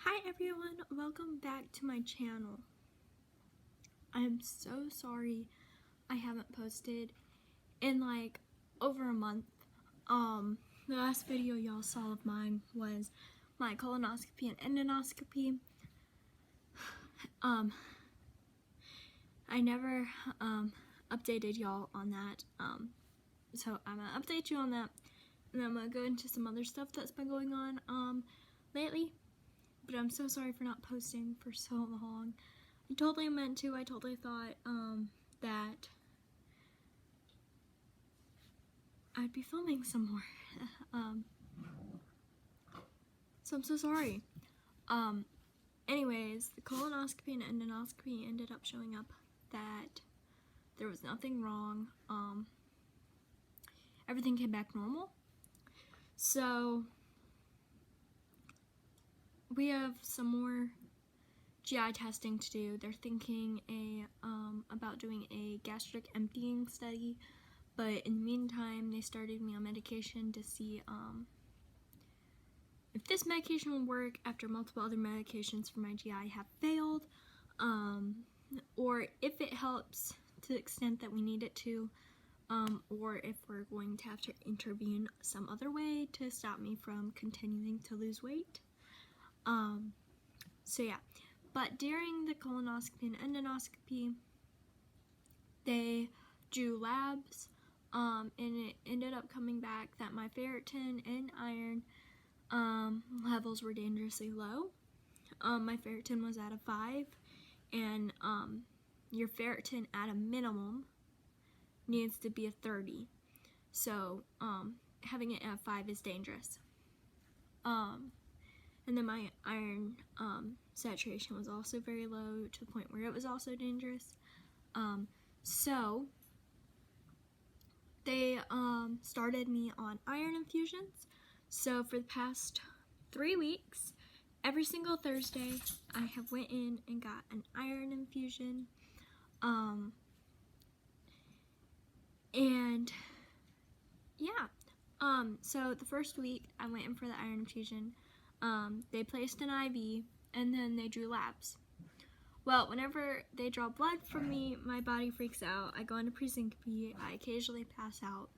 Hi everyone, welcome back to my channel. I'm so sorry I haven't posted in like over a month. The last video y'all saw of mine was my colonoscopy and endoscopy. I never updated y'all on that. So I'm gonna update you on that, and then I'm gonna go into some other stuff that's been going on lately. But I'm so sorry for not posting for so long. I totally meant to. I totally thought that I'd be filming some more. So I'm so sorry. Anyways, the colonoscopy and endoscopy ended up showing up that there was nothing wrong. Everything came back normal. So we have some more GI testing to do. They're thinking about doing a gastric emptying study, but in the meantime they started me on medication to see if this medication will work after multiple other medications for my GI have failed, or if it helps to the extent that we need it to, or if we're going to have to intervene some other way to stop me from continuing to lose weight. So yeah, but during the colonoscopy and endoscopy, they drew labs, and it ended up coming back that my ferritin and iron levels were dangerously low. My ferritin was at a 5, and your ferritin at a minimum needs to be a 30. So having it at 5 is dangerous. And then my iron saturation was also very low to the point where it was also dangerous. So they started me on iron infusions. So for the past 3 weeks, every single Thursday, I have went in and got an iron infusion. And yeah, so the first week I went in for the iron infusion. They placed an IV, and then they drew labs. Well, whenever they draw blood from me, my body freaks out. I go into pre-syncope. I occasionally pass out.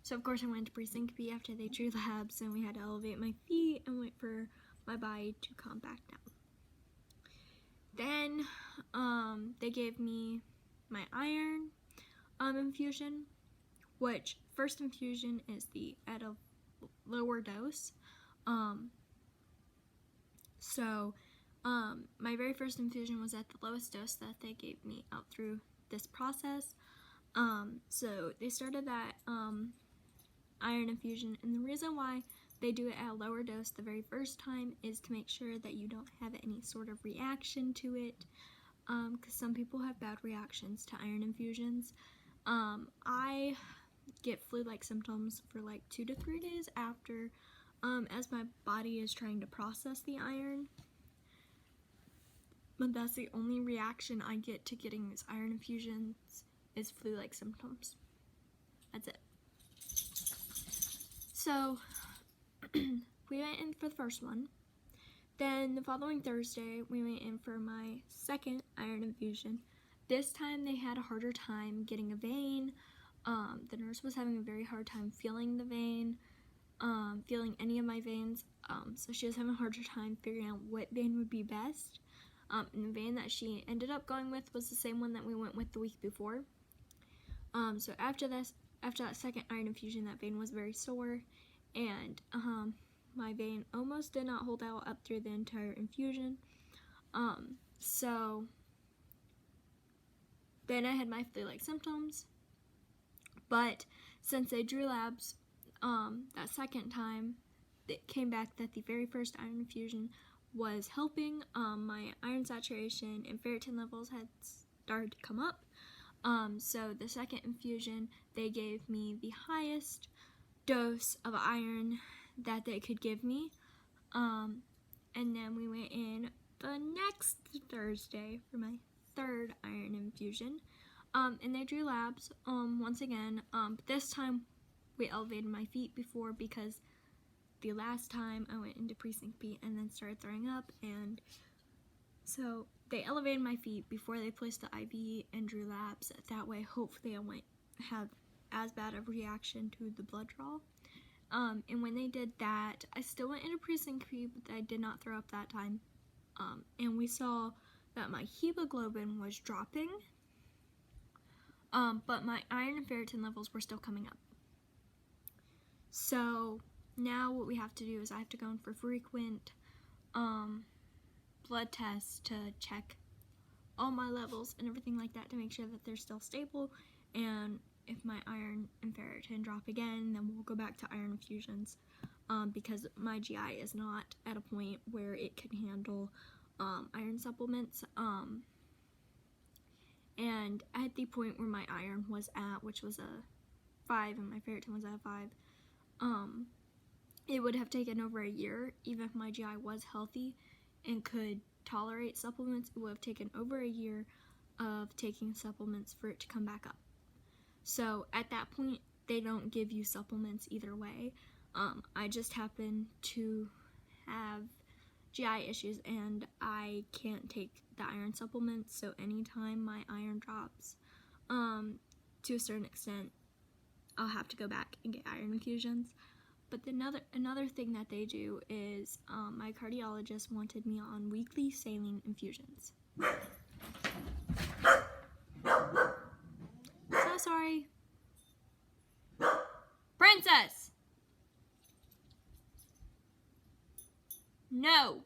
So of course I went into pre-syncope after they drew labs, and we had to elevate my feet and wait for my body to calm back down. Then they gave me my iron infusion, which first infusion is at a lower dose. My very first infusion was at the lowest dose that they gave me out through this process. So they started that iron infusion, and the reason why they do it at a lower dose the very first time is to make sure that you don't have any sort of reaction to it, because some people have bad reactions to iron infusions. I get flu-like symptoms for like 2 to 3 days after, as my body is trying to process the iron. But that's the only reaction I get to getting these iron infusions is flu-like symptoms. That's it. So we went in for the first one. Then the following Thursday, we went in for my second iron infusion. This time they had a harder time getting a vein. The nurse was having a very hard time feeling the vein, feeling any of my veins. So she was having a harder time figuring out what vein would be best. And the vein that she ended up going with was the same one that we went with the week before. So after that second iron infusion, that vein was very sore, and my vein almost did not hold out up through the entire infusion. So then I had my flu-like symptoms, but since they drew labs that second time, it came back that the very first iron infusion was helping. My iron saturation and ferritin levels had started to come up. So the second infusion, they gave me the highest dose of iron that they could give me. And then we went in the next Thursday for my third iron infusion. And they drew labs once again. But this time we elevated my feet before, because the last time I went into pre-syncope and then started throwing up, and so they elevated my feet before they placed the IV and drew labs. That way, hopefully I won't have as bad of a reaction to the blood draw. And when they did that, I still went into pre-syncope, but I did not throw up that time. And we saw that my hemoglobin was dropping, but my iron and ferritin levels were still coming up. So now what we have to do is I have to go in for frequent blood tests to check all my levels and everything like that to make sure that they're still stable, and if my iron and ferritin drop again, then we'll go back to iron infusions, because my GI is not at a point where it can handle iron supplements, and at the point where my iron was at, which was a 5 and my ferritin was at 5, it would have taken over a year. Even if my GI was healthy and could tolerate supplements, it would have taken over a year of taking supplements for it to come back up. So at that point, they don't give you supplements either way. I just happen to have GI issues and I can't take the iron supplements, so anytime my iron drops to a certain extent, I'll have to go back and get iron infusions. But another thing that they do is my cardiologist wanted me on weekly saline infusions. So sorry. Princess! No!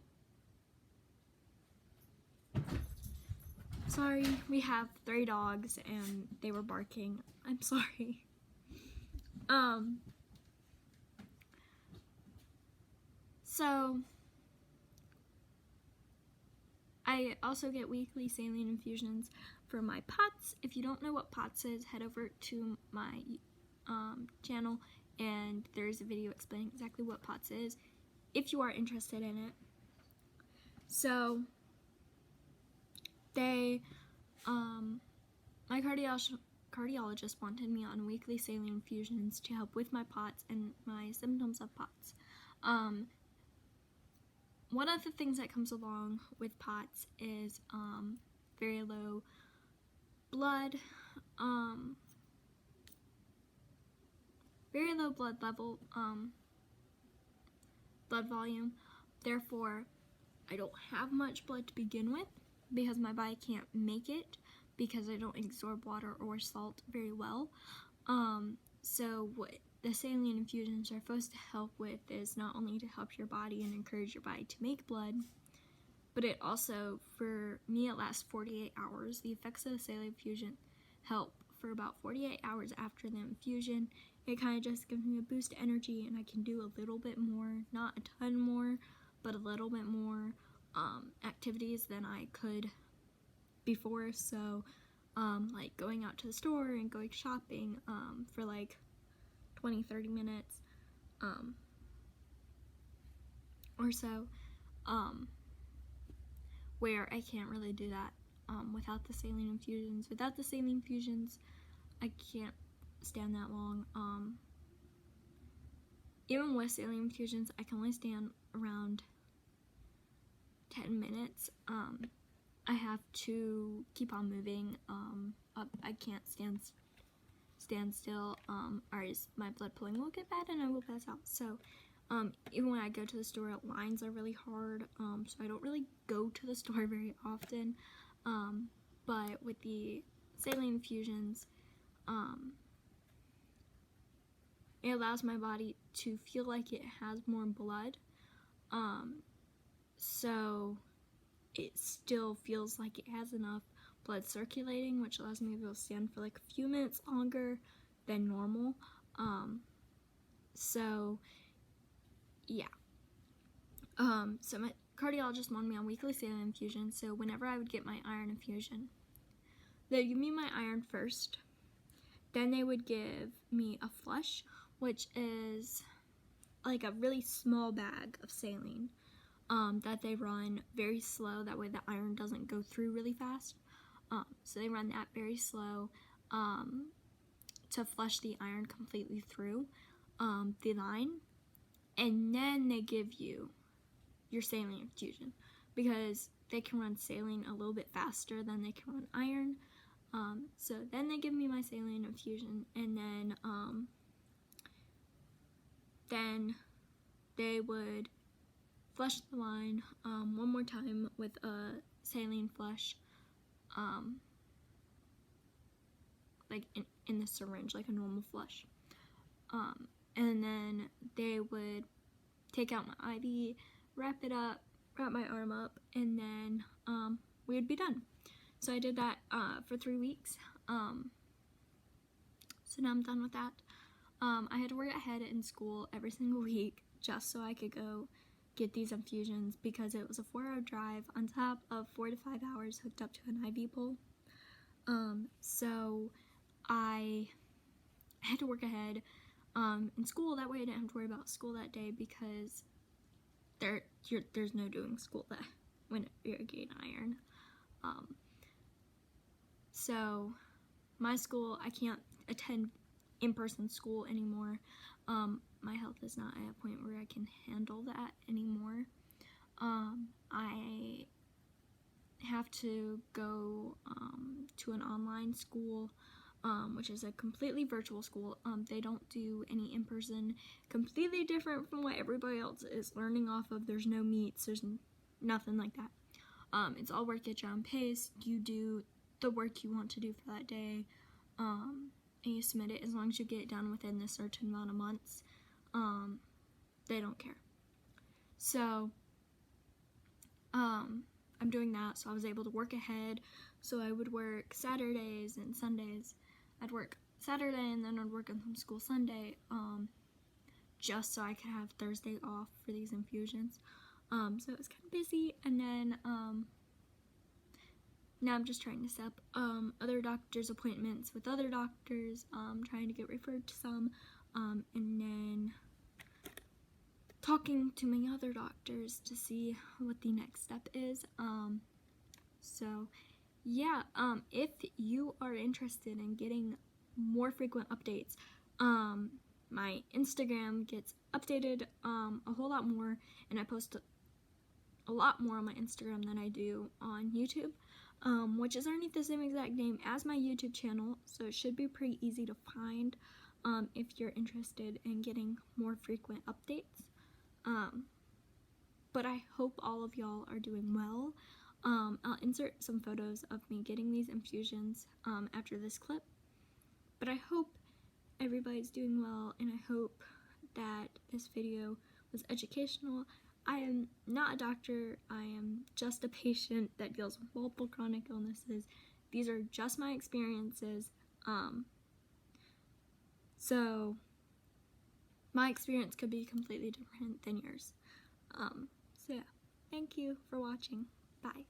Sorry, we have 3 dogs and they were barking. I'm sorry. So I also get weekly saline infusions for my P.O.T.S. If you don't know what P.O.T.S is, head over to my channel and there's a video explaining exactly what P.O.T.S is if you are interested in it. So they, my cardiologist wanted me on weekly saline infusions to help with my P.O.T.S and my symptoms of P.O.T.S. One of the things that comes along with P.O.T.S is very low blood level, blood volume. Therefore, I don't have much blood to begin with because my body can't make it because I don't absorb water or salt very well. So what the saline infusions are supposed to help with is not only to help your body and encourage your body to make blood, but it also, for me, it lasts 48 hours. The effects of the saline infusion help for about 48 hours after the infusion. It kind of just gives me a boost of energy and I can do a little bit more, not a ton more, but a little bit more activities than I could before. So like going out to the store and going shopping for like 20-30 minutes or so, where I can't really do that without the saline infusions. Without the saline infusions, I can't stand that long. Even with saline infusions, I can only stand around 10 minutes. I have to keep on moving. I can't stand still, or my blood pulling will get bad and I will pass out. So even when I go to the store, lines are really hard, so I don't really go to the store very often. But with the saline infusions, it allows my body to feel like it has more blood, so it still feels like it has enough blood circulating, which allows me to be able to stand for like a few minutes longer than normal. So yeah. So my cardiologist wanted me on weekly saline infusion, so whenever I would get my iron infusion, they would give me my iron first, then they would give me a flush, which is like a really small bag of saline that they run very slow, that way the iron doesn't go through really fast. So they run that very slow to flush the iron completely through the line, and then they give you your saline infusion, because they can run saline a little bit faster than they can run iron. So then they give me my saline infusion, and then they would flush the line one more time with a saline flush, like in the syringe, like a normal flush. And then they would take out my IV, wrap my arm up, and then we would be done. So I did that for 3 weeks. So now I'm done with that. I had to work ahead in school every single week just so I could go get these infusions, because it was a 4-hour drive on top of 4 to 5 hours hooked up to an IV pole. So I had to work ahead in school. That way I didn't have to worry about school that day, because there's no doing school that when you're getting iron. So my school, I can't attend in-person school anymore. My health is not at a point where I can handle that anymore. I have to go to an online school, which is a completely virtual school. They don't do any in-person, completely different from what everybody else is learning off of. There's no meets, there's nothing like that. It's all work at your own pace. You do the work you want to do for that day, and you submit it. As long as you get it done within a certain amount of months, they don't care. So I'm doing that, so I was able to work ahead. So I would work Saturdays and Sundays. I'd work Saturday and then I'd work on school Sunday, just so I could have Thursday off for these infusions. So it was kind of busy, and then now I'm just trying to set up other doctor's appointments with other doctors, trying to get referred to some, and then talking to my other doctors to see what the next step is. So yeah, if you are interested in getting more frequent updates, my Instagram gets updated a whole lot more, and I post a lot more on my Instagram than I do on YouTube, which is underneath the same exact name as my YouTube channel, so it should be pretty easy to find if you're interested in getting more frequent updates. But I hope all of y'all are doing well. I'll insert some photos of me getting these infusions after this clip, but I hope everybody's doing well, and I hope that this video was educational. I am not a doctor. I am just a patient that deals with multiple chronic illnesses. These are just my experiences. So my experience could be completely different than yours. So yeah, thank you for watching. Bye.